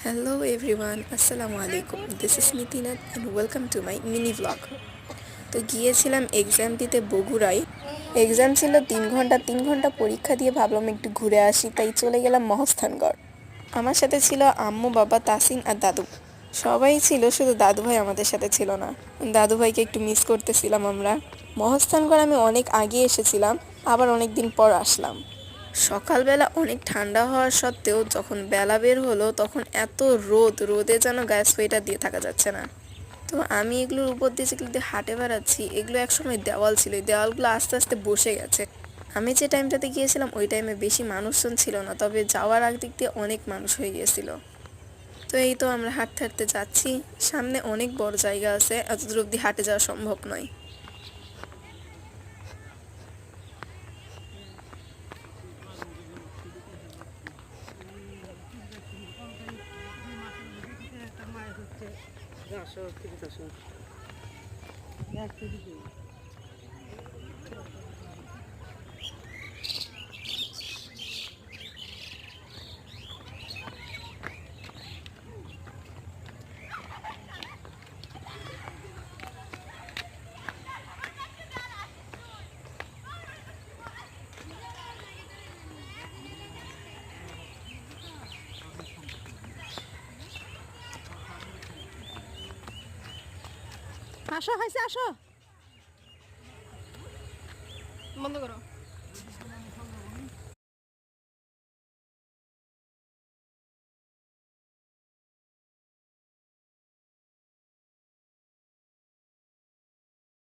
Hello everyone, Assalamu alaikum. This is Nitinat and welcome to my mini vlog. তো গিয়েছিলাম exam দিতে বগুড়ায়। Exam ছিল 3 ঘন্টা পরীক্ষা দিয়ে ভাবলাম একটু ঘুরে আসি, তাই চলে গেলাম মহস্থানগড়। আমার সাথে ছিল আম্মু, বাবা, তাসিন আর দাদু। সবাই ছিল, শুধু দাদু ভাই আমাদের সাথে ছিল না। দাদু ভাইকে একটু মিস করতেছিলাম আমরা। মহস্থানগড় আমি অনেক আগে এসেছিলাম, আবার অনেক দিন পর আসলাম। সকালবেলা অনেক ঠান্ডা হওয়া সত্ত্বেও যখন বেলা বের হলো তখন এত রোদে যেন গায়ে সোয়েটার দিয়ে থাকা যাচ্ছে না। তো আমি এগুলোর উপর দিয়ে যেগুলো দিয়ে হাঁটে বেড়াচ্ছি, এগুলো একসময় দেওয়াল ছিল, এই দেওয়ালগুলো আস্তে আস্তে বসে গেছে। আমি যে টাইমটাতে গিয়েছিলাম ওই টাইমে বেশি মানুষজন ছিল না, তবে যাওয়ার আগ দিক দিয়ে অনেক মানুষ হয়ে গিয়েছিল। তো এই তো আমরা হাঁটতে হাঁটতে যাচ্ছি। সামনে অনেক বড় জায়গা আছে, এত দূর অব্দি হাঁটে যাওয়া সম্ভব নয়। আসো হয়েছে আসো বন্ধ করো।